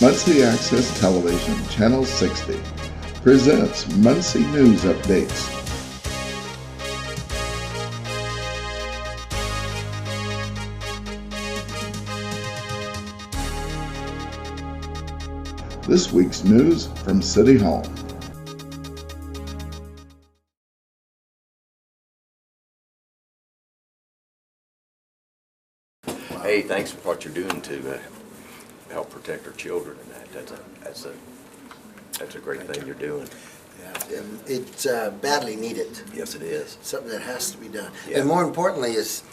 Muncie Access Television, Channel 60, presents Muncie News Updates. This week's news from City Hall. Hey, thanks for what you're doing to help protect our children, and that's a great thing you're doing. Yeah, it's badly needed. Yes, it is. Something that has to be done. Yeah. And more importantly is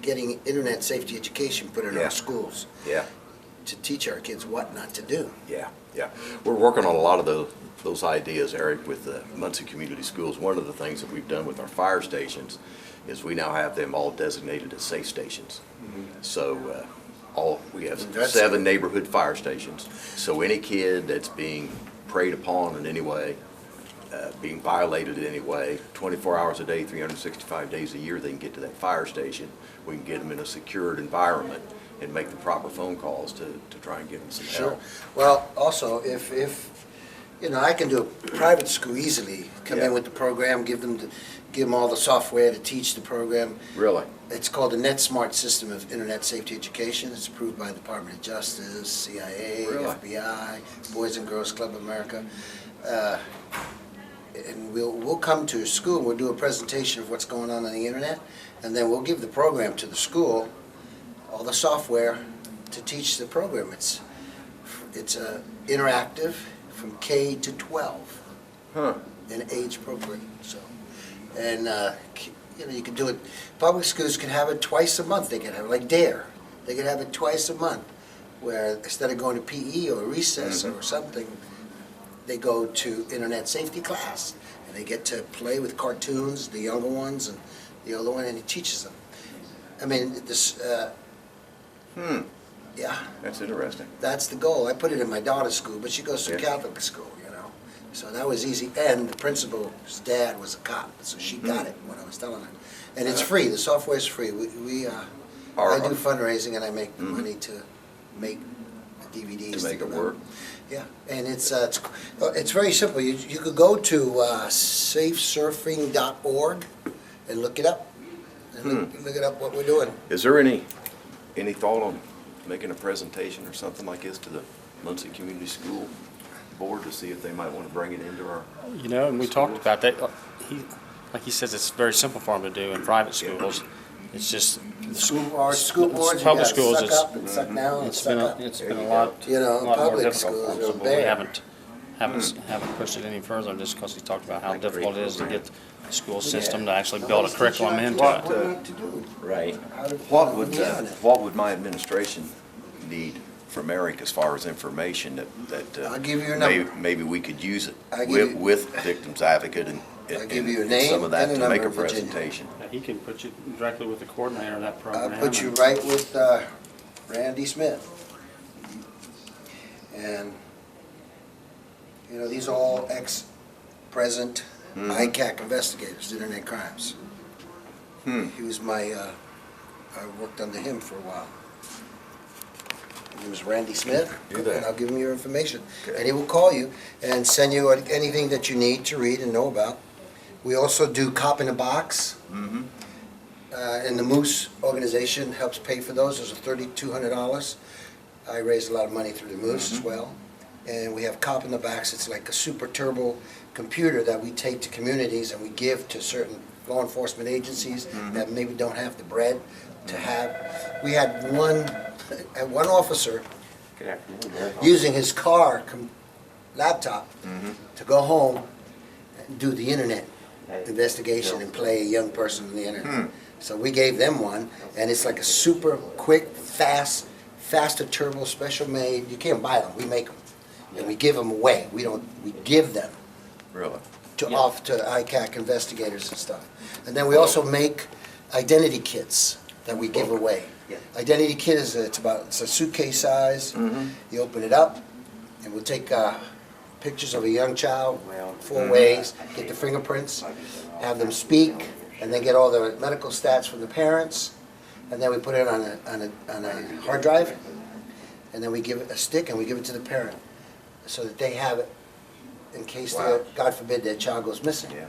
getting internet safety education put in Yeah. our schools. Yeah, To teach our kids what not to do. yeah. We're working on a lot of those ideas, Eric, with the Muncie Community Schools. One of the things that we've done with our fire stations is we now have them all designated as safe stations. So we have That's 7 neighborhood fire stations. So any kid that's being preyed upon in any way, being violated in any way, 24 hours a day, 365 days a year, they can get to that fire station. We can get them in a secured environment and make the proper phone calls to try and give them some help. Well, also, if you know, I can do a private school easily, come Yeah. in with the program, give them all the software to teach the program. Really? It's called the NetSmart System of Internet Safety Education. It's approved by the Department of Justice, CIA, Really? FBI, Boys and Girls Club of America. And we'll come to a school, we'll do a presentation of what's going on the internet, and then we'll give the program to the school, all the software to teach the program. It's interactive from K to 12 and age appropriate. So, and you know, you can do it. Public schools can have it twice a month. They can have it like DARE. They can have it twice a month, where instead of going to PE or recess or something, they go to internet safety class, and they get to play with cartoons, the younger ones and the older one, and he teaches them. I mean, this. Yeah. That's interesting. That's the goal. I put it in my daughter's school, but she goes to Yeah. Catholic school, you know. So that was easy. And the principal's dad was a cop, so she got it when I was telling her. And it's free. The software is free. I do fundraising, and I make the money to make the DVDs. To make it work. Yeah, and it's very simple. You could go to safesurfing.org and look it up. And look it up what we're doing. Is there any thought on making a presentation or something like this to the Muncie Community School Board to see if they might want to bring it into our... You know, and we talked about that. Like he says, it's very simple for him to do in private schools. It's just Our school boards, you public gotta schools, suck up and suck down and it's suck up. been a lot, You know, lot more public difficult schools for them. are So we bad. haven't pushed it any further just because he talked about how difficult it is to get the school system to actually build a curriculum into it. What to do. Right. How to- What would my administration need from Erik as far as information that I'll give you your number. maybe we could use it I'll give you- with Victims Advocate and I'll give you a and name some of that and a to make a number of Virginia. presentation. He can put you directly with the coordinator of that program. I'll put you right with Randy Smith. And, you know, these are all ex-present ICAC investigators, internet crimes. He was I worked under him for a while. His name is Randy Smith, Do that. and I'll give him your information. Okay. And he will call you and send you anything that you need to read and know about. We also do Cop in a Box. And the Moose organization helps pay for those. Those are $3,200. I raised a lot of money through the Moose as well. And we have Cop in the Box. It's like a super turbo computer that we take to communities and we give to certain law enforcement agencies that maybe don't have the bread to have. We had one officer using his car laptop to go home and do the internet investigation and play a young person on the internet. So we gave them one, and it's like a super quick, faster turbo, special made. You can't buy them. We make them, and we give them away. We give them Really? to ICAC investigators and stuff. And then we also make identity kits that we give away. Identity kit is it's a suitcase size. You open it up, and we'll take pictures of a young child 4 ways, get the fingerprints, have them speak, and then get all the medical stats from the parents, and then we put it on a hard drive, and then we give it a stick and we give it to the parent so that they have it in case, Wow. God forbid, their child goes missing. Yeah.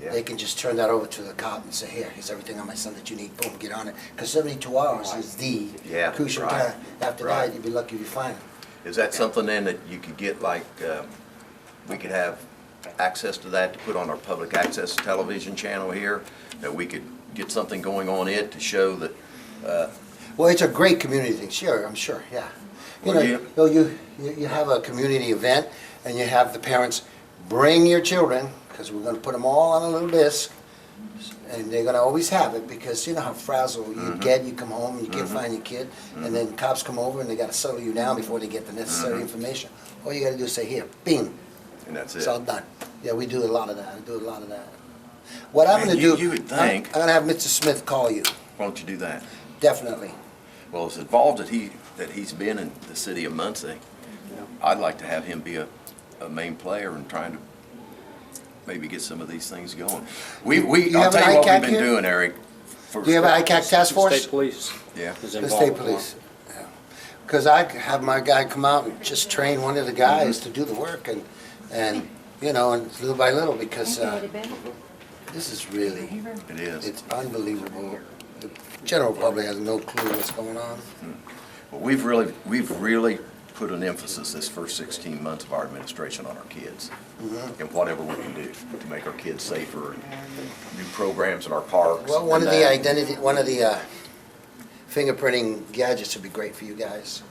Yeah. They can just turn that over to the cop and say, here, here's everything on my son that you need, boom, get on it. Because 72 hours is the Yeah, crucial right, time. After right. that, you'd be lucky if you find him. Is that something then that you could get, like, we could have access to that to put on our public access television channel here? That we could get something going on it to show that, Well, it's a great community thing, sure, I'm sure, yeah. You Well, know, you have a community event, and you have the parents bring your children, because we're gonna put them all on a little disc, and they're gonna always have it, because you know how frazzled you get, you come home and you can't find your kid, and then cops come over and they gotta settle you down before they get the necessary information. All you gotta do is say, here, bing, and that's it. it's all done. Yeah, we do a lot of that, I do a lot of that. What I'm Man, gonna you- do, you would think- I'm gonna have Mr. Smith call you, Why don't you do that? definitely. Well, as involved that he's been in the city of Muncie, I'd like to have him be a main player in trying to maybe get some of these things going. You I'll have an tell you what ICAC we've been here? doing, Eric. for- Do you have an ICAC task force? State police Yeah. is The involved. state with police. Because I could have my guy come out and just train one of the guys to do the work and you know, and little by little, because this is really, It is. it's unbelievable. The general public has no clue what's going on. Well, we've really put an emphasis this first 16 months of our administration on our kids. And whatever we can do to make our kids safer, and new programs in our parks. Well, one and of the that. identity, one of the fingerprinting gadgets would be great for you guys.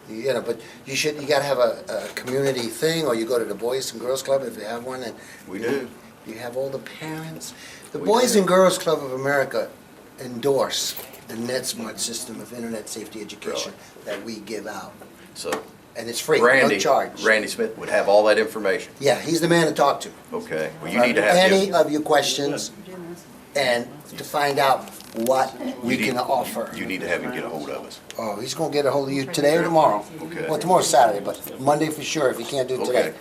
You know, but you gotta have a community thing, or you go to the Boys and Girls Club if you have one, and We do. you have all the parents. The We Boys do. and Girls Club of America endorse the NetSmart system of internet safety education that we give out. So And it's free, no Randy charge. Smith would have all that information. Yeah, he's the man to talk to. Okay. Well, you need to have Any him. of your questions and to find out what we You can need- offer. You need to have him get a hold of us. Oh, he's gonna get a hold of you today or tomorrow. Okay. Well, tomorrow's Saturday, but Monday for sure, if he can't do it Okay. today.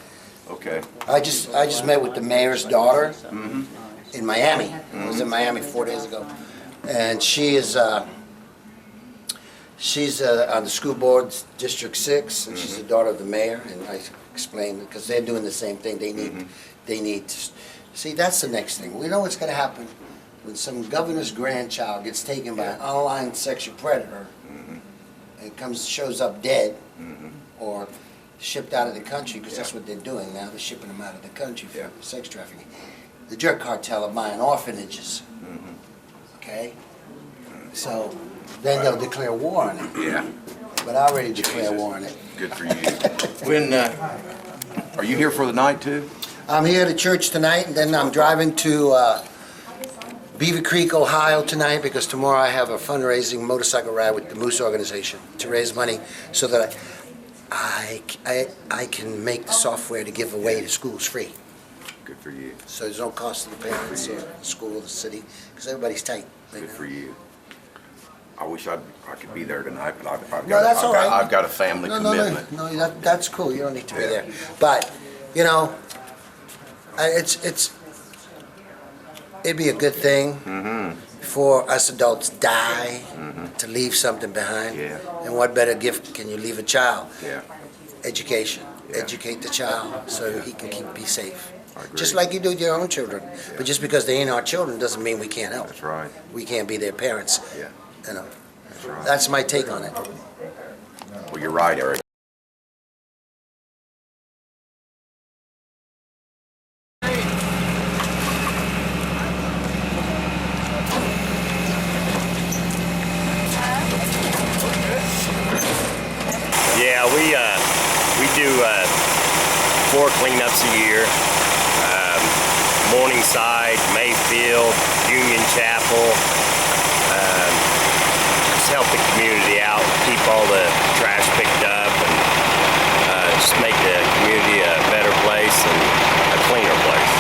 Okay. I just met with the mayor's daughter in Miami. I was in Miami 4 days ago. And she's on the school board, District 6, and she's the daughter of the mayor, and I explained, because they're doing the same thing, they need to, see, that's the next thing. We know what's gonna happen when some governor's grandchild gets taken by an online sexual predator, and shows up dead, or shipped out of the country, because that's what they're doing now, they're shipping them out of the country for sex trafficking. The drug cartel are buying orphanages, okay? So, then they'll declare war on it, Yeah. but I already declared war on it. Good for you. When, are you here for the night too? I'm here at church tonight, and then I'm driving to Beaver Creek, Ohio tonight, because tomorrow I have a fundraising motorcycle ride with the Moose organization to raise money so that I can make the software to give away to schools free. Good for you. So there's no cost to the parents or the school or the city, because everybody's tight right Good now. for you. I wish I could be there tonight, but I've No, that's all right. I've got a family commitment. No, that's cool, you don't need to be there. But, you know, it'd be a good thing for us adults die to leave something behind. Yeah. And what better gift can you leave a child? Yeah. Education. Yeah. Educate the child so he can be safe. I agree. Just like you do with your own children. But just because they ain't our children doesn't mean we can't help. That's right. We can't be their parents. Yeah. You know, That's right. that's my take on it. Well, you're right, Eric. Yeah, we do 4 cleanups a year. Morningside, Mayfield, Union Chapel. Just help the community out, keep all the trash picked up, and just make the community a better place and a cleaner place.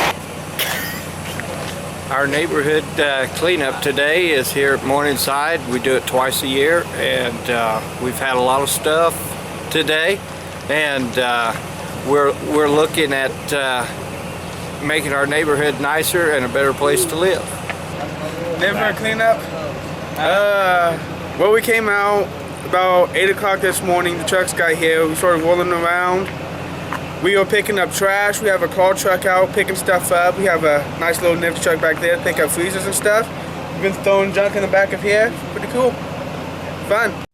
Our neighborhood cleanup today is here at Morningside. We do it twice a year, and we've had a lot of stuff today, and we're looking at making our neighborhood nicer and a better place to live. Neighborhood cleanup? Well, we came out about 8 o'clock this morning. The trucks got here. We started rolling around. We were picking up trash. We have a crawl truck out picking stuff up. We have a nice little nifty truck back there to pick up freezers and stuff. We've been throwing junk in the back of here. Pretty cool. Fun.